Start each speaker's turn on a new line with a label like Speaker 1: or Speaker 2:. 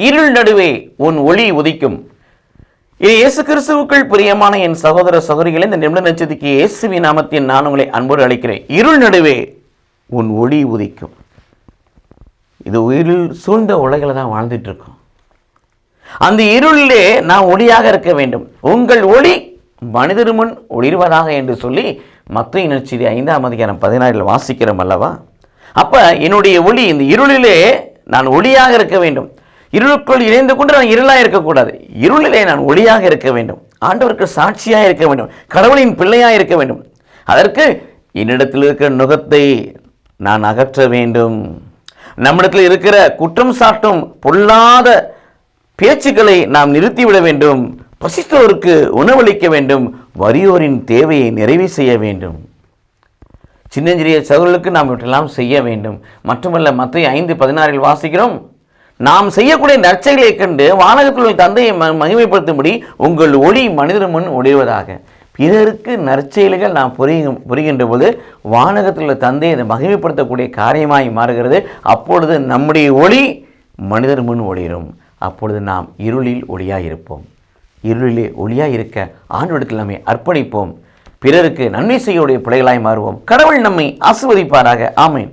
Speaker 1: இருள் நடுவே உன் ஒளி உதிக்கும். இது இயேசு கிறிஸ்துவுக்குள் பிரியமான என் சகோதர சகோதரிகளை, இந்த நிமிட நட்சத்திற்கு இயேசுவின் நாமத்தில் நான் உங்களை அன்போடு அழைக்கிறேன். இருள் நடுவே உன் ஒளி உதிக்கும். இது இருள் சூழ்ந்த உலகில் தான் வாழ்ந்துட்டு இருக்கோம். அந்த இருளிலே நாம் ஒளியாக இருக்க வேண்டும். உங்கள் ஒளி மனிதர் முன் ஒளிர்வதாக என்று சொல்லி மத்தேயு நற்செய்தி 5:16 வாசிக்கிறோம் அல்லவா? அப்ப என்னுடைய ஒளி இந்த இருளிலே நான் ஒளியாக இருக்க வேண்டும். இருளுக்குள் இணைந்து கொண்டு நான் இருளாக இருக்கக்கூடாது. இருளிலே நான் ஒளியாக இருக்க வேண்டும். ஆண்டவருக்கு சாட்சியாக இருக்க வேண்டும். கடவுளின் பிள்ளையாக இருக்க வேண்டும். அதற்கு என்னிடத்தில் இருக்கிற நுகத்தை நான் அகற்ற வேண்டும். நம்மிடத்தில் இருக்கிற குற்றம் சாட்டும் பொல்லாத பேச்சுக்களை நாம் நிறுத்திவிட வேண்டும். பசித்தோருக்கு உணவளிக்க வேண்டும். வறியோரின் தேவையை நிறைவு செய்ய வேண்டும். சின்னஞ்சிறிய சகோதரர்களுக்கு நாம் இவற்றெல்லாம் செய்ய வேண்டும். மட்டுமல்ல, மத்தேயு 5:16 வாசிக்கிறோம், நாம் செய்யக்கூடிய நற்செயல்களை கண்டு வானகத்தில் உள்ள தந்தையை மகிமைப்படுத்தும்படி உங்கள் ஒளி மனிதர் முன் ஒளிர்வதாக. பிறருக்கு நற்செயல்கள் நாம் புரிகின்ற போது வானகத்தில் உள்ள தந்தையை அதை மகிமைப்படுத்தக்கூடிய காரியமாய் மாறுகிறது. அப்பொழுது நம்முடைய ஒளி மனிதர் முன் ஒளிரும். அப்பொழுது நாம் இருளில் ஒளியாக இருப்போம். இருளிலே ஒளியாக இருக்க ஆண்டவரிடத்தில் நம்மை அர்ப்பணிப்போம். பிறருக்கு நன்மை செய்யக்கூடிய பிள்ளைகளாய் மாறுவோம். கடவுள் நம்மை ஆசீர்வதிப்பாராக. ஆமென்.